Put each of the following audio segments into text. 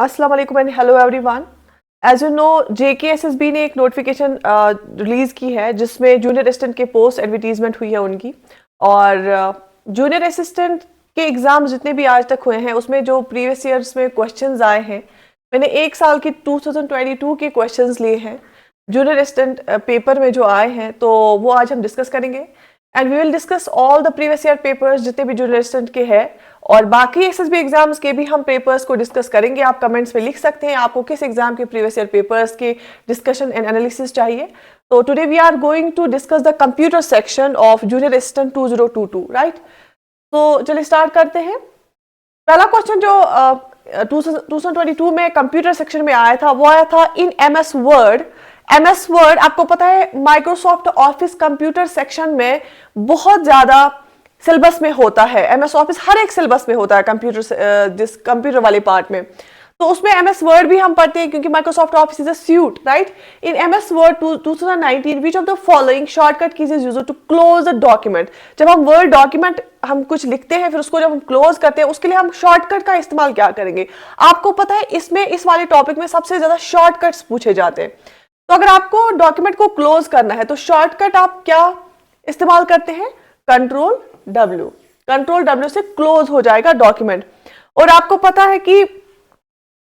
अस्सलाम वालेकुम and hello everyone. As you know JKSSB ने एक नोटिफिकेशन रिलीज की है जिसमें जूनियर असिस्टेंट के पोस्ट एडवर्टीजमेंट हुई है उनकी। और जूनियर असिस्टेंट के एग्जाम जितने भी आज तक हुए हैं उसमें जो प्रीवियस ईयर्स में क्वेश्चंस आए हैं, मैंने एक साल के 2022 के क्वेश्चंस लिए हैं जूनियर असिस्टेंट पेपर में जो आए हैं, तो वो आज हम डिस्कस करेंगे and we will discuss all the previous year papers जितने भी जूनियर असिस्टेंट के हैं, और बाकी SSB एग्जाम्स के भी हम पेपर्स को डिस्कस करेंगे। आप कमेंट्स में लिख सकते हैं आपको किस एग्जाम के प्रीवियस ईयर पेपर्स के डिस्कशन एंड एनालिसिस चाहिए। तो today we are going to discuss the computer section of junior assistant 2022, right. तो चलिए स्टार्ट करते हैं। पहला क्वेश्चन जो 2022 में कंप्यूटर सेक्शन में आया था वो आया था इन MS वर्ड। MS वर्ड आपको पता है माइक्रोसॉफ्ट ऑफिस कंप्यूटर सेक्शन में बहुत ज्यादा सिलेबस में होता है। MS ऑफिस हर एक सिलेबस में होता है जिस कंप्यूटर वाले पार्ट में, तो उसमें MS वर्ड भी हम पढ़ते हैं क्योंकि Microsoft Office is a suite, right. In MS word 2019 which of the following shortcut keys is used to close a document. जब हम वर्ड डॉक्यूमेंट हम कुछ लिखते हैं फिर उसको जब हम क्लोज करते हैं उसके लिए हम शॉर्टकट का इस्तेमाल क्या करेंगे। आपको पता है इसमें इस वाले टॉपिक में सबसे ज्यादा शॉर्टकट्स पूछे जाते हैं। तो अगर आपको डॉक्यूमेंट को क्लोज करना है तो शॉर्टकट आप क्या इस्तेमाल करते हैं? कंट्रोल W से क्लोज हो जाएगा डॉक्यूमेंट। और आपको पता है कि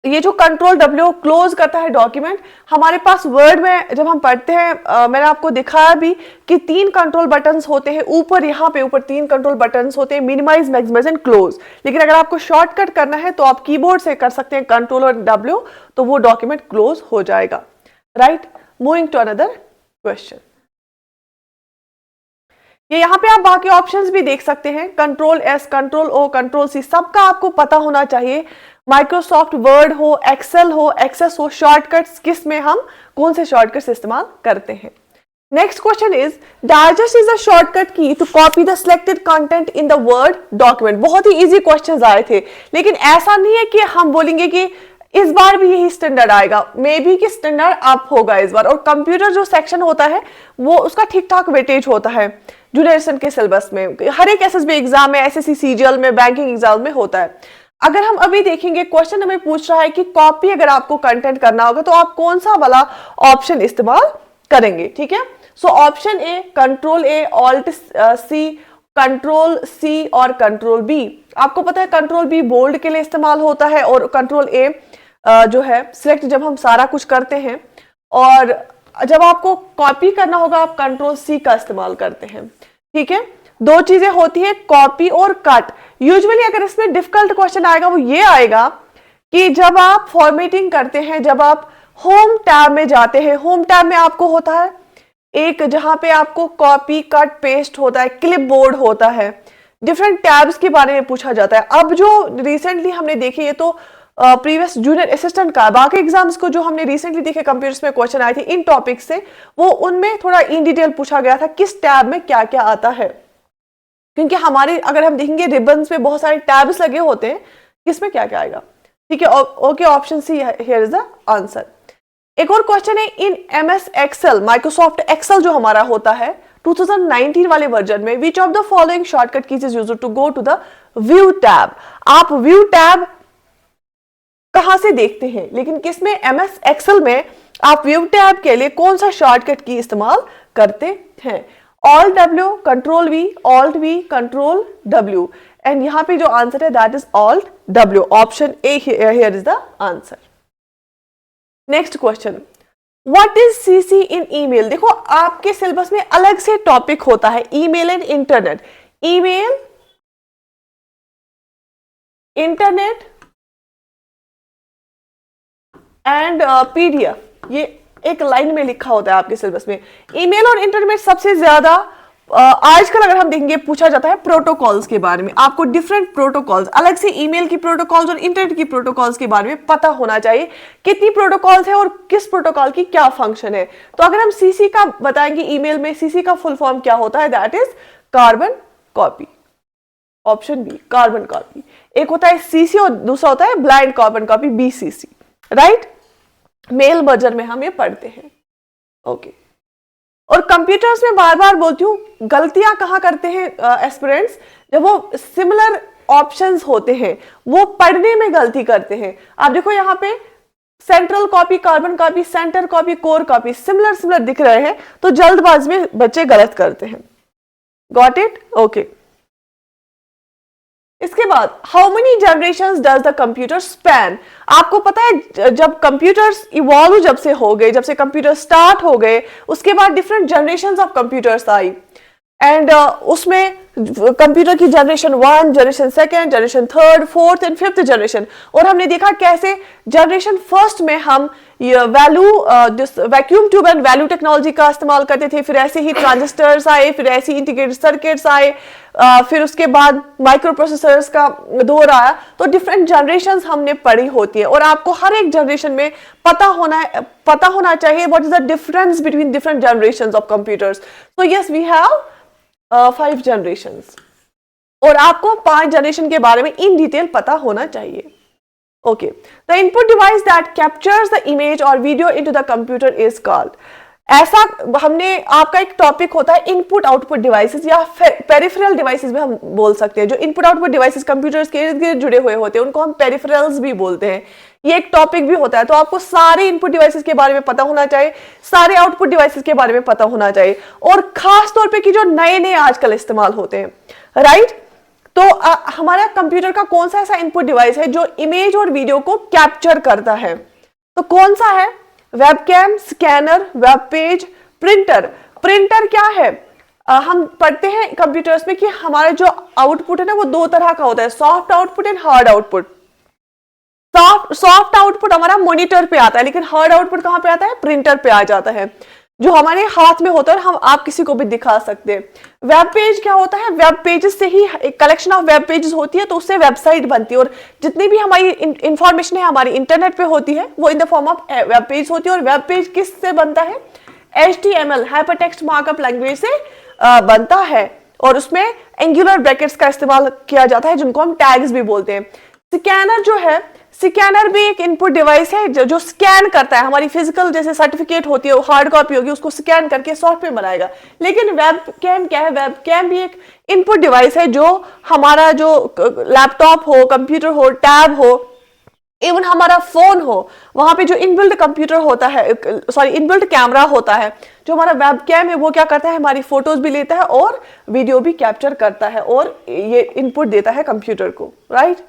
ये जो कंट्रोल W क्लोज करता है डॉक्यूमेंट, हमारे पास वर्ड में जब हम पढ़ते हैं मैंने आपको दिखाया भी कि 3 कंट्रोल बटन्स होते हैं ऊपर, यहाँ पे ऊपर 3 कंट्रोल बटन्स होते हैं, मिनिमाइज, मैक्सिमाइज एंड क्लोज। लेकिन अगर आपको शॉर्टकट करना है तो आप कीबोर्ड से कर सकते हैं कंट्रोल और W, तो वो डॉक्यूमेंट क्लोज हो जाएगा, right. Moving to another question. ये यहाँ पे आप बाकी ऑप्शंस भी देख सकते हैं, control S, control O, control C, सबका आपको पता होना चाहिए। माइक्रोसॉफ्ट वर्ड हो, एक्सेल हो, एक्सेस हो, शॉर्टकट्स किस में हम कौन से शॉर्टकट्स इस्तेमाल करते हैं। Next question is digest is a shortcut key to copy the selected content in the Word document. बहुत ही इजी क्वेश्चंस आए थे, लेकिन ऐसा नहीं है कि हम बोलेंगे कि इस बार भी यही स्टैंडर्ड आएगा, मे बी कि स्टैंडर्ड अप होगा इस बार। और कंप्यूटर जो सेक्शन होता है वो उसका ठीक ठाक वेटेज होता है जूनियर असिस्टेंट के सिलेबस में, हर एक SSB एग्जाम में, SSC CGL में, बैंकिंग एग्जाम में होता है। अगर हम अभी देखेंगे क्वेश्चन हमें पूछ रहा है कि कॉपी अगर आपको कंटेंट करना होगा तो आप कौन सा वाला ऑप्शन इस्तेमाल करेंगे, ठीक है। So option A control A, alt C, control C और कंट्रोल B। आपको पता है कंट्रोल B बोल्ड के लिए इस्तेमाल होता है और कंट्रोल A जो है सिलेक्ट जब हम सारा कुछ करते हैं, और जब आपको कॉपी करना होगा आप कंट्रोल C का इस्तेमाल करते हैं, ठीक है। 2 चीजें होती है, कॉपी और कट। यूजुअली अगर इसमें डिफिकल्ट क्वेश्चन आएगा वो ये आएगा कि जब आप फॉर्मेटिंग करते हैं, जब आप होम टैब में जाते हैं, होम टैब में आपको होता है एक जहां पे आपको कॉपी कट पेस्ट होता है, क्लिप बोर्ड होता है, डिफरेंट टैब्स के बारे में पूछा जाता है। अब जो रिसेंटली हमने देखे ये तो प्रीवियस जूनियर असिस्टेंट का, बाकी एग्जाम्स को जो हमने रिसेंटली देखे कंप्यूटर्स में क्वेश्चन आए थे इन टॉपिक से, वो उनमें थोड़ा इन डिटेल पूछा गया था किस टैब में क्या क्या आता है। क्योंकि हमारे अगर हम देखेंगे रिबन्स में बहुत सारे टैब्स लगे होते हैं, किसमें क्या क्या आएगा, ठीक है। Okay, option C here is the answer. एक और क्वेश्चन है in MS Excel, Microsoft Excel जो हमारा होता है 2019 वाले वर्जन में, which of the following shortcut keys is used to go to the view tab. आप व्यू टैब कहां से देखते हैं, लेकिन किसमें MS एक्सेल में आप व्यू टैब के लिए कौन सा शॉर्टकट की इस्तेमाल करते हैं? Alt W, control V, alt V, control W, and यहां पे जो आंसर है that is alt W। Option A here is the answer. Next question, what is CC in email. देखो आपके सिलेबस में अलग से टॉपिक होता है email and internet. Email, internet and PDF, ये एक लाइन में लिखा होता है आपके सिलेबस में। ईमेल और इंटरनेट सबसे ज्यादा आजकल अगर हम देखेंगे पूछा जाता है प्रोटोकॉल्स के बारे में। आपको डिफरेंट प्रोटोकॉल्स, अलग से ईमेल की प्रोटोकॉल्स और इंटरनेट की प्रोटोकॉल्स के बारे में पता होना चाहिए, कितनी प्रोटोकॉल्स है और किस प्रोटोकॉल की क्या फंक्शन है। तो अगर हम CC का बताएंगे ईमेल में, CC का फुल फॉर्म क्या होता है, that is carbon copy. Option B carbon copy. एक होता है CC और दूसरा होता है blind carbon copy, BCC, right. Male version में हम ये पढ़ते हैं, ओके। और कंप्यूटर्स में बार बार बोलती हूँ गलतियां कहां करते हैं एस्पिरेंट्स, जब वो सिमिलर ऑप्शंस होते हैं वो पढ़ने में गलती करते हैं। आप देखो यहाँ पे central copy, carbon copy, centre copy, core copy, similar similar दिख रहे हैं, तो जल्दबाजी में बच्चे गलत करते हैं। Got it? ओके। इसके बाद how many generations does the computer span? आपको पता है जब कंप्यूटर्स इवॉल्व जब से हो गए, जब से कंप्यूटर स्टार्ट हो गए, उसके बाद different generations of computers I and उसमें कंप्यूटर की generation 1, generation 2, generation 3, 4th and 5th generation. और हमने देखा कैसे जनरेशन फर्स्ट में हम vacuum tube and value technology का इस्तेमाल करते थे, फिर ऐसे ही ट्रांजिस्टर्स आए, फिर ऐसे इंटीग्रेटेड सर्किट्स आए, फिर उसके बाद माइक्रो प्रोसेसर्स का दौर आया। तो डिफरेंट जनरेशंस हमने पढ़ी होती है और आपको हर एक जनरेशन में पता होना चाहिए what is the difference between different generations of computers. So yes we have 5 generations और आपको 5 जनरेशन के बारे में इन डिटेल पता होना चाहिए। Okay, the input device that captures the image और video into the computer is called. ऐसा हमने आपका एक टॉपिक होता है इनपुट आउटपुट डिवाइसेस या पेरिफेरल डिवाइसेस भी हम बोल सकते हैं। जो इनपुट आउटपुट डिवाइसेस कंप्यूटर्स के इर्द गिर्द जुड़े हुए होते हैं उनको हम पेरिफेरल्स भी बोलते हैं। ये एक टॉपिक भी होता है। तो आपको सारे इनपुट डिवाइसेस के बारे में पता होना चाहिए, सारे आउटपुट डिवाइसेस के बारे में पता होना चाहिए, और खास तौर पे कि जो नए नए आजकल इस्तेमाल होते हैं, राइट। तो हमारा कंप्यूटर का कौन सा ऐसा इनपुट डिवाइस है जो इमेज और वीडियो को कैप्चर करता है? तो कौन सा है? Webcam, scanner, web page, printer. Printer क्या है? हम पढ़ते हैं कंप्यूटर्स में कि हमारा जो आउटपुट है ना वो 2 तरह का होता है, soft output and hard output. Soft output हमारा मॉनिटर पे आता है, लेकिन हार्ड आउटपुट कहां पे आता है? प्रिंटर पे आ जाता है, जो हमारे हाथ में होता है, हम आप किसी को भी दिखा सकते हैं। वेब पेज क्या होता है? वेब पेजेस से ही एक कलेक्शन ऑफ वेब पेजेस होती है, तो उससे वेबसाइट बनती है, और जितनी भी हमारी इंफॉर्मेशन है हमारी इंटरनेट पे होती है वो in the form of web page होती है। और वेब पेज किस से बनता है? HTML हाइपरटेक्स्ट मार्कअप लैंग्वेज से बनता है, और उसमें एंगुलर ब्रैकेट्स का इस्तेमाल किया जाता है जिनको हम टैग्स भी बोलते हैं। स्कैनर जो है, स्कैनर भी एक इनपुट डिवाइस है जो स्कैन करता है हमारी फिजिकल जैसे सर्टिफिकेट होती है, हार्ड कॉपी होगी, उसको स्कैन करके सॉफ्टवेयर बनाएगा। लेकिन वेबकैम क्या है? वेबकैम भी एक इनपुट डिवाइस है जो हमारा जो लैपटॉप हो, कंप्यूटर हो, टैब हो, इवन हमारा फोन हो, वहां पे जो इनबिल्ट कंप्यूटर होता है, इनबिल्ट कैमरा होता है, जो हमारा वेबकैम है वो क्या करता है? हमारी फोटोज भी लेता है और वीडियो भी कैप्चर करता है, और ये इनपुट देता है कंप्यूटर को, right.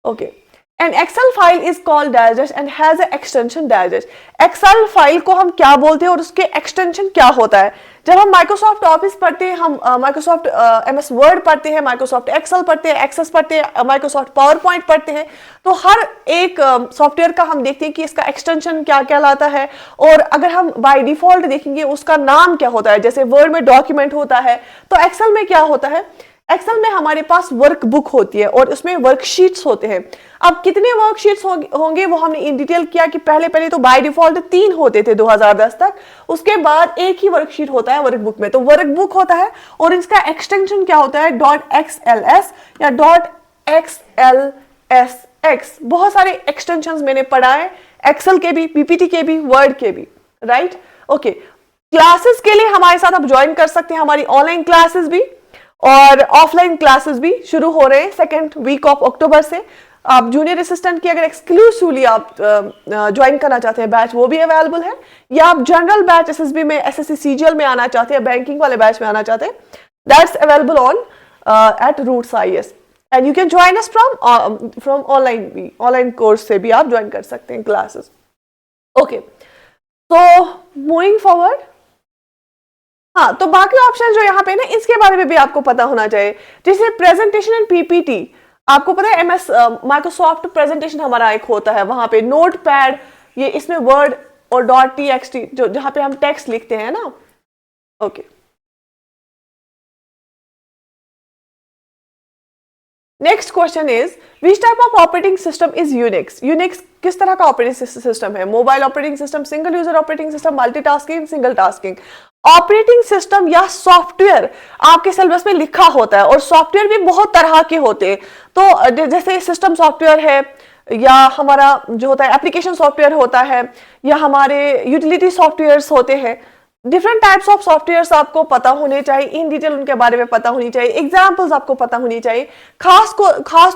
Okay, An Excel file is called digest and has an extension digest. Excel file को हम क्या बोलते हैं और उसके एक्सटेंशन क्या होता है? जब हम माइक्रोसॉफ्ट ऑफिस पढ़ते हैं, हम माइक्रोसॉफ्ट MS वर्ड पढ़ते हैं, माइक्रोसॉफ्ट एक्सेल पढ़ते हैं, एक्सेस पढ़ते हैं, माइक्रोसॉफ्ट पावर पॉइंट पढ़ते हैं, तो हर एक सॉफ्टवेयर का हम देखते हैं कि इसका एक्सटेंशन क्या कहलाता है। और अगर हम बाय डिफॉल्ट देखेंगे उसका नाम क्या होता है, जैसे वर्ड में डॉक्यूमेंट होता है, तो एक्सेल में क्या होता है? एक्सेल में हमारे पास वर्कबुक होती है और उसमें वर्कशीट्स होते हैं। अब कितने वर्कशीट्स होंगे वो हमने इन डिटेल किया कि पहले तो बाय डिफॉल्ट 3 होते थे 2010 तक, उसके बाद एक ही वर्कशीट होता है वर्कबुक में। तो वर्कबुक होता है और इसका एक्सटेंशन क्या होता है? .xls या .xlsx। बहुत सारे एक्सटेंशंस मैंने पढ़ा है, एक्सेल के भी, पीपीटी के भी, वर्ड के भी, राइट। ओके, क्लासेस के लिए हमारे साथ आप ज्वाइन कर सकते हैं, हमारी ऑनलाइन क्लासेस भी और ऑफलाइन क्लासेस भी शुरू हो रहे हैं 2nd वीक ऑफ अक्टूबर से। आप जूनियर असिस्टेंट की अगर एक्सक्लूसिवली आप ज्वाइन करना चाहते हैं बैच, वो भी अवेलेबल है, या आप जनरल बैच SSB में, SSC CGL में आना चाहते हैं, बैंकिंग वाले बैच में आना चाहते हैं, that's available on at roots IAS and you can join us from online course से भी आप ज्वाइन कर सकते हैं क्लासेस। ओके, तो मूविंग फॉरवर्ड, हाँ, तो बाकी ऑप्शन जो यहाँ पे ना, इसके बारे में भी आपको पता होना चाहिए, जैसे प्रेजेंटेशन एंड PPT। आपको पता है MS माइक्रोसॉफ्ट प्रेजेंटेशन हमारा एक होता है, वहां पे नोट पैड, ये इसमें वर्ड और .txt जो जहां पे हम टेक्स्ट लिखते हैं ना। Okay, next question is which type of operating system is Unix? Unix किस तरह का ऑपरेटिंग सिस्टम है? Mobile operating system, single user operating system, multitasking, single tasking. Operating system या सॉफ्टवेयर आपके सिलेबस में लिखा होता है, और सॉफ्टवेयर भी बहुत तरह के होते हैं। तो जैसे सिस्टम सॉफ्टवेयर है, या हमारा जो होता है एप्लीकेशन सॉफ्टवेयर होता है, या हमारे यूटिलिटी सॉफ्टवेयर्स होते हैं। डिफरेंट टाइप्स ऑफ सॉफ्टवेयर्स आपको पता होने चाहिए, इन डिटेल उनके बारे में पता होनी चाहिए, एग्जांपल्स आपको पता होनी चाहिए, खास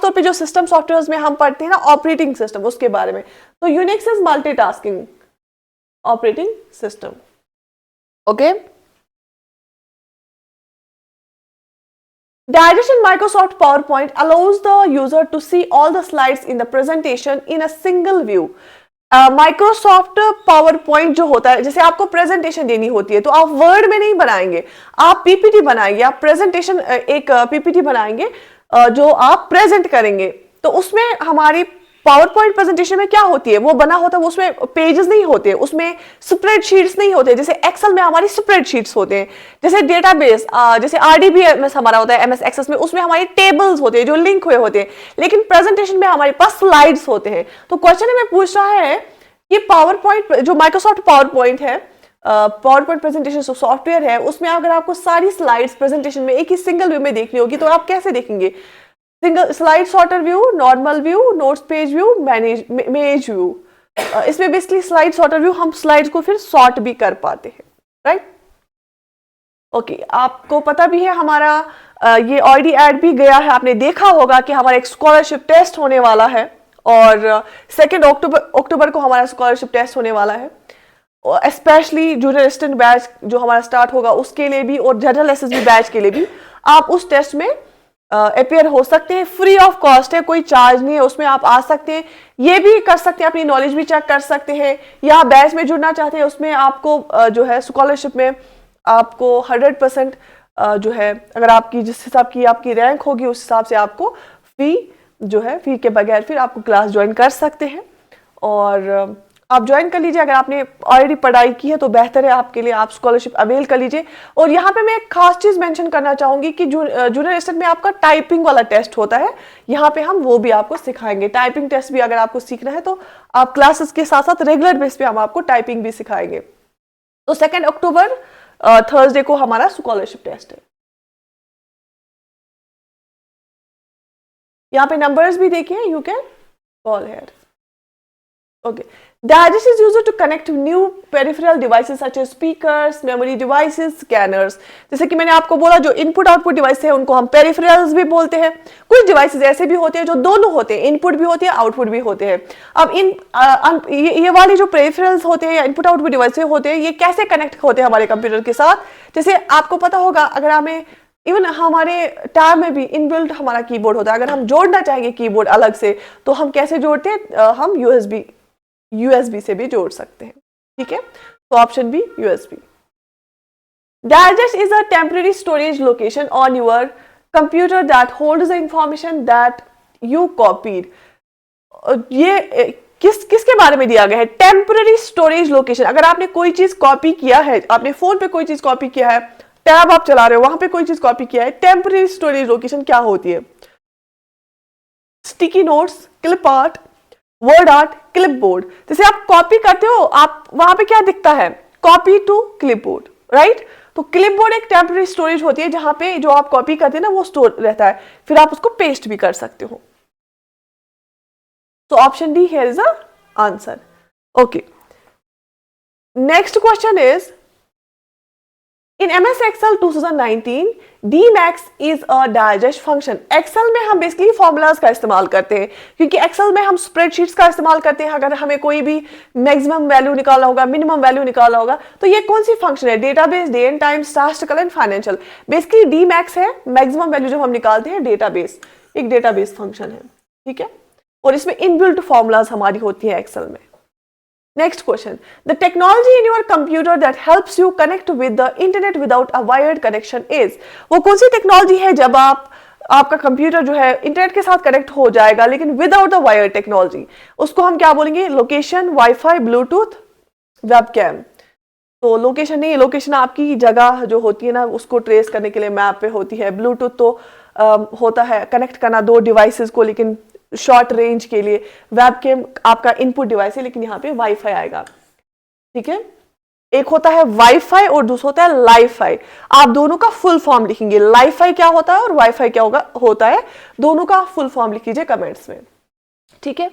तौर पे जो सिस्टम सॉफ्टवेयर्स में हम पढ़ते हैं ना ऑपरेटिंग सिस्टम, उसके बारे में। तो Unix is multitasking operating system. Okay, Digest in Microsoft PowerPoint allows the user to see all the slides in the presentation in a single view. Microsoft power point जो होता है, जैसे आपको प्रेजेंटेशन देनी होती है तो आप वर्ड में नहीं बनाएंगे, आप पीपीटी बनाएंगे, आप प्रेजेंटेशन एक पीपीटी बनाएंगे जो आप प्रेजेंट करेंगे। तो उसमें हमारी पावर पॉइंट प्रेजेंटेशन में क्या होती है, वो बना होता है, उसमें पेजेस नहीं होते, उसमें स्प्रेडशीट्स नहीं होते, जैसे एक्सेल में हमारी स्प्रेडशीट्स होते हैं, जैसे डेटाबेस जैसे आरडीबीएमएस हमारा होता है एमएस एक्सेस में, उसमें हमारी टेबल्स होते हैं जो लिंक हुए होते हैं, लेकिन प्रेजेंटेशन में हमारे पास स्लाइड्स होते हैं। तो क्वेश्चन में पूछ रहा है कि पावर पॉइंट जो माइक्रोसॉफ्ट पावर पॉइंट है, पावर पॉइंट प्रेजेंटेशन सॉफ्टवेयर है, उसमें अगर आपको सारी स्लाइड्स प्रेजेंटेशन में एक ही सिंगल व्यू में देखनी होगी तो आप कैसे देखेंगे? Single slide sorter view, normal view, notes page view, मेज व्यू। इसमें बेसिकली स्लाइड सॉर्टर व्यू हम स्लाइड्स को फिर सॉर्ट भी कर पाते हैं, राइट? ओके, आपको पता भी है हमारा ये ऑलरेडी ऐड भी गया है, आपने देखा होगा कि हमारा एक स्कॉलरशिप टेस्ट होने वाला है और 2 अक्टूबर को हमारा स्कॉलरशिप टेस्ट होने वाला है, स्पेशली जूनियर असिस्टेंट बैच जो हमारा स्टार्ट होगा उसके लिए भी और जनरल एसएसबी बैच के लिए भी आप उस टेस्ट में अपेयर हो सकते हैं। फ्री ऑफ कॉस्ट है, कोई चार्ज नहीं है, उसमें आप आ सकते हैं, ये भी कर सकते हैं, अपनी नॉलेज भी चेक कर सकते हैं, या बैच में जुड़ना चाहते हैं उसमें आपको जो है स्कॉलरशिप में आपको 100% जो है, अगर आपकी जिस हिसाब की आपकी रैंक होगी उस हिसाब से आपको फी जो है, फी के बगैर फिर आपको क्लास ज्वाइन कर सकते हैं और आप ज्वाइन कर लीजिए। अगर आपने ऑलरेडी पढ़ाई की है तो बेहतर है आपके लिए, आप स्कॉलरशिप अवेल कर लीजिए। और यहाँ पे मैं एक खास चीज मेंशन करना चाहूंगी कि जूनियर असिस्टेंट में आपका टाइपिंग वाला टेस्ट होता है, यहाँ पे हम वो भी आपको सिखाएंगे। टाइपिंग टेस्ट भी अगर आपको सीखना है तो आप क्लासेस के साथ साथ रेगुलर बेस पे हम आपको टाइपिंग भी सिखाएंगे। तो 2 अक्टूबर थर्सडे को हमारा स्कॉलरशिप टेस्ट है। यहाँ पे नंबर्स भी देखिए, you can call here. Okay. Digest is used to connect new peripheral devices such as speakers, memory devices, scanners. जैसे कि मैंने आपको बोला जो इनपुट आउटपुट डिवाइस है उनको हम पेरिफेरल्स भी बोलते हैं। कुछ डिवाइसेस ऐसे भी होते हैं जो दोनों होते हैं, इनपुट भी होते हैं, आउटपुट भी होते हैं। अब ये वाली जो पेरिफेरल्स होते हैं या इनपुट आउटपुट डिवाइसेस होते हैं, ये कैसे कनेक्ट होते हैं हमारे कंप्यूटर के साथ? जैसे आपको पता होगा, अगर हमें इवन हमारे टैब में भी इनबिल्ट हमारा कीबोर्ड होता है, अगर हम जोड़ना चाहेंगे कीबोर्ड अलग से तो हम कैसे जोड़ते हैं? हम यूएसबी से भी जोड़ सकते हैं, ठीक है? तो option B USB. Digest is a temporary storage location on your computer that holds the information that you copied. ये किसके बारे में दिया गया है? Temporary storage location. अगर आपने कोई चीज कॉपी किया है, आपने फोन पे कोई चीज कॉपी किया है, टैब आप चला रहे हो, वहां पे कोई चीज कॉपी किया है, टेम्पररी स्टोरेज लोकेशन क्या होती है? Sticky notes, clip art, word art, clipboard. जैसे आप कॉपी करते हो, आप वहां पे क्या दिखता है? Copy to clipboard, right? तो क्लिपबोर्ड एक टेम्पररी स्टोरेज होती है जहां पे जो आप कॉपी करते हैं ना वो स्टोर रहता है, फिर आप उसको पेस्ट भी कर सकते हो। तो option D here is the answer. Okay, next question is In MS Excel 2019, Dmax is a digest function. Excel में हम बेसिकली फॉर्मूलाज का इस्तेमाल करते हैं, क्योंकि Excel में हम स्प्रेडशीट्स का इस्तेमाल करते हैं। अगर हमें कोई भी मैक्सिमम वैल्यू निकालना होगा, मिनिमम वैल्यू निकालना होगा, तो ये कौन सी फंक्शन है? Database, day and time, statistical and financial. Basically Dmax है मैक्सिमम वैल्यू जो हम निकालते हैं, डेटाबेस, एक डेटाबेस फंक्शन है, ठीक है? और इसमें इनबिल्ट फॉर्मूलाज हमारी होती है एक्सेल में। Next question. The technology in your computer that helps you connect with the internet without a wired connection is. वो कौन सी टेक्नोलॉजी है जब आपका कंप्यूटर जो है इंटरनेट के साथ कनेक्ट हो जाएगा लेकिन विदाउट द वायर टेक्नोलॉजी? उसको हम क्या बोलेंगे? Location, wifi, Bluetooth, webcam. तो लोकेशन नहीं, लोकेशन आपकी जगह जो होती है ना उसको ट्रेस करने के लिए मैप पे होती है। ब्लूटूथ तो होता है कनेक्ट करना दो डिवाइसेस को, लेकिन शॉर्ट रेंज के लिए। वेबकैम आपका इनपुट डिवाइस है, लेकिन यहाँ पे वाईफाई आएगा, ठीक है? एक होता है वाईफाई और दूसरा होता है लाईफाई। आप दोनों का फुल फॉर्म लिखेंगे, लाईफाई क्या होता है और वाईफाई क्या होता है, दोनों का फुल फॉर्म लिख लीजिए कमेंट्स में, ठीक है?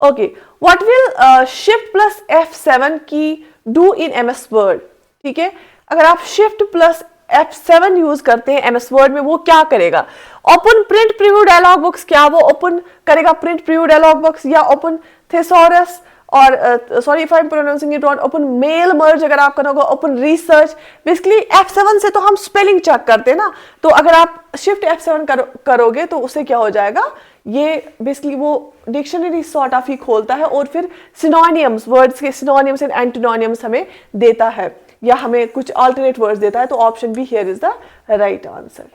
Okay, what will shift plus F7 की डू इन MS वर्ड? ठीक है, अगर आप शिफ्ट प्लस F7 यूज करते हैं MS वर्ड में, वो क्या करेगा? Open print preview dialog box, क्या वो ओपन करेगा प्रिंट प्रीव्यू डायलॉग बॉक्स, या ओपन थेसॉरस, और sorry if I am pronouncing it wrong, open mail merge अगर आप करोगे, ओपन रिसर्च। बेसिकली F7 से तो हम स्पेलिंग चेक करते हैं ना, तो अगर आप शिफ्ट F7 करोगे तो उससे क्या हो जाएगा, ये बेसिकली वो डिक्शनरी सॉर्ट ऑफ ही खोलता है और फिर सिनोनिम्स, वर्ड्स के सिनोनिम्स एंड एंटोनिम्स हमें देता है, या हमें कुछ अल्टरनेट वर्ड्स देता है। तो option B here is the right answer.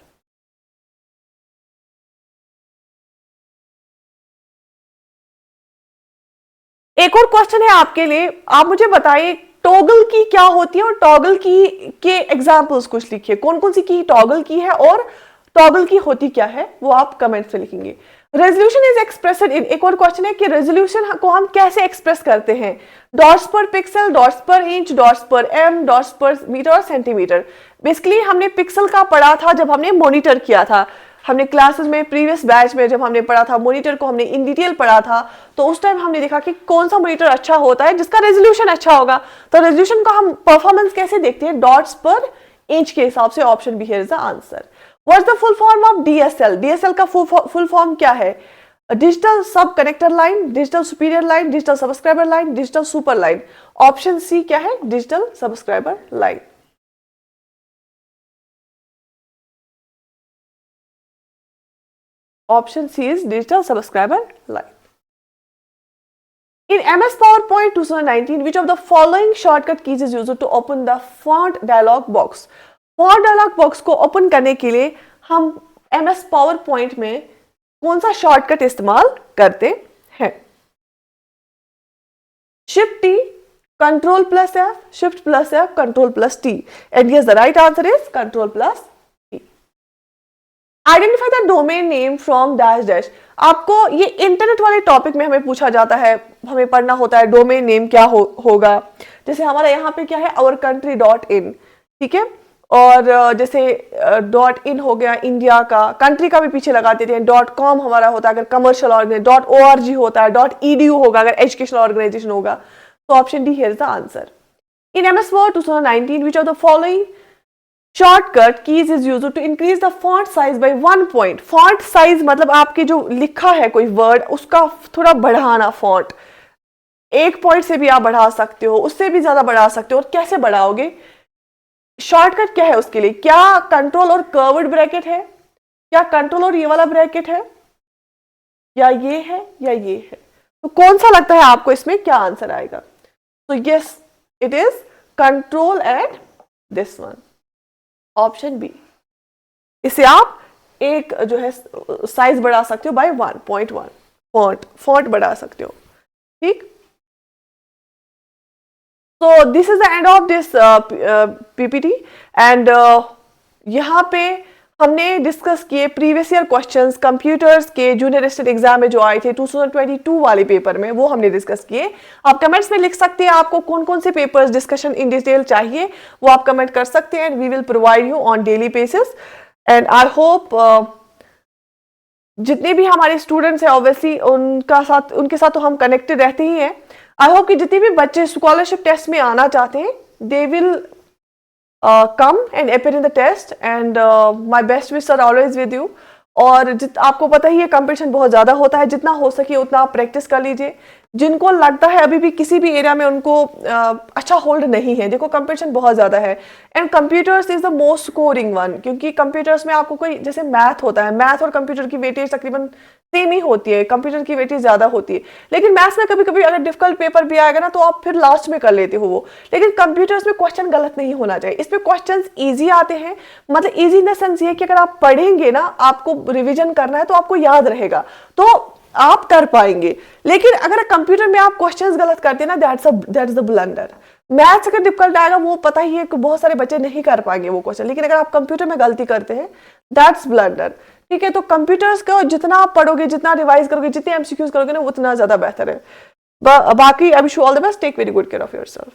एक और क्वेश्चन है आपके लिए, आप मुझे बताइए टॉगल की क्या होती है और टॉगल की के एग्जांपल्स कुछ लिखिए। कौन कौन सी की टॉगल की है और टॉगल की होती क्या है, वो आप कमेंट में लिखेंगे। रेजोल्यूशन इज एक्सप्रेस्ड इन, एक और क्वेश्चन है कि रेजोल्यूशन को हम कैसे एक्सप्रेस करते हैं? डॉट्स पर पिक्सल, डॉट्स पर इंच, डॉट्स पर एम, डॉट्स पर मीटर और सेंटीमीटर। बेसिकली हमने पिक्सल का पढ़ा था जब हमने मॉनिटर किया था, हमने क्लासेस में प्रीवियस बैच में जब हमने पढ़ा था मॉनिटर को, हमने इन डिटेल पढ़ा था, तो उस टाइम हमने देखा कि कौन सा मॉनिटर अच्छा होता है जिसका रेजोल्यूशन अच्छा होगा। तो रेजोल्यूशन का हम परफॉर्मेंस कैसे देखते हैं? डॉट्स पर इंच के हिसाब से। Option B here is the answer. What's the full form of DSL? DSL का फुल फॉर्म क्या है? Digital sub connector line, digital superior line, digital subscriber line, digital super line. Option C क्या है? Digital subscriber line. Option C is digital subscriber line. In MS PowerPoint 2019, which of the following shortcut keys is used to open the font dialog box? Font dialog box को open करने के लिए हम MS PowerPoint में कौन सा shortcut इस्तेमाल करते हैं? Shift T, Control plus F, Shift plus F, Control plus T. And yes, the right answer is Control plus T. Identify the domain name from dash dash. आपको ये इंटरनेट वाले topic में हमें पूछा जाता है, हमें पढ़ना होता है डोमेन नेम क्या होगा। जैसे हमारा यहाँ पे क्या है, ourcountry.in, ठीक है, और जैसे .in हो गया इंडिया का, कंट्री का भी पीछे लगा देते हैं। .com हमारा होता है अगर कमर्शियल ऑर्गेनाइजेशन, .org होता है, .edu होगा अगर एजुकेशनल ऑर्गेनाइजेशन होगा। तो option D here is the answer. In MS Word 2019, which of the following shortcut keys is used to increase the font size by 1 point? Font size मतलब आपके जो लिखा है कोई वर्ड उसका थोड़ा बढ़ाना। फॉन्ट 1 पॉइंट से भी आप बढ़ा सकते हो, उससे भी ज्यादा बढ़ा सकते हो। और कैसे बढ़ाओगे? शॉर्टकट क्या है उसके लिए? क्या कंट्रोल और कर्व्ड ब्रैकेट है, क्या कंट्रोल और ये वाला ब्रैकेट है, या ये है, या ये है? तो कौन सा लगता है आपको, इसमें क्या आंसर आएगा? तो yes, it is control and this one, option B. इसे आप एक जो है साइज बढ़ा सकते हो बाय 1.1, फॉन्ट बढ़ा सकते हो, ठीक। तो this is the end of this PPT and यहाँ पे हमने डिस्कस किए प्रीवियस ईयर क्वेश्चंस कंप्यूटर्स के जूनियर स्टेट एग्जाम में जो आए थे 2022 वाले पेपर में, वो हमने डिस्कस किए। आप कमेंट्स में लिख सकते हैं आपको कौन कौन से पेपर्स डिस्कशन इन डिटेल चाहिए, वो आप कमेंट कर सकते हैं and we will provide you on daily basis. And I hope जितने भी हमारे स्टूडेंट्स हैं ऑब्वियसली उनके साथ तो हम कनेक्टेड रहते ही हैं। आई होप कि जितने भी बच्चे स्कॉलरशिप टेस्ट में आना चाहते हैं they will come and appear in the test and my best wishes are always with you। और आपको पता ही है कंपटीशन बहुत ज़्यादा होता है, जितना हो सके उतना आप प्रैक्टिस कर लीजिए। जिनको लगता है अभी भी किसी भी एरिया में उनको अच्छा होल्ड नहीं है, देखो कंपटीशन बहुत ज़्यादा है and computers is the most scoring one, क्योंकि कंप्यूटर्स में आपको कोई जैसे मैथ होता है, मैथ और कंप्यूटर की वेटेज तकरीबन सेम ही होती है, कंप्यूटर की वेटेज ज़्यादा होती है। लेकिन मैथ्स में कभी कभी अगर डिफिकल्ट पेपर भी आएगा ना तो आप फिर लास्ट में कर लेते हो वो, लेकिन कंप्यूटर्स में क्वेश्चन गलत नहीं होना चाहिए। इसमें क्वेश्चन ईजी आते हैं, मतलब ईजी इन द सेंस ये कि अगर आप पढ़ेंगे ना, आपको रिविजन करना है तो आपको याद रहेगा, तो आप कर पाएंगे। लेकिन अगर कंप्यूटर में आप क्वेश्चंस गलत करते हैं ना, that is the blunder. Maths अगर डिफिकल्ट आएगा वो पता ही है कि बहुत सारे बच्चे नहीं कर पाएंगे वो क्वेश्चन, लेकिन अगर आप कंप्यूटर में गलती करते हैं दैट्स ब्लंडर, ठीक है। तो कंप्यूटर्स को जितना आप पढ़ोगे, जितना रिवाइज करोगे, जितने एमसीक्यूज करोगे ना, उतना ज्यादा बेहतर है। बाकी I wish you all the best, take very good care of yourself.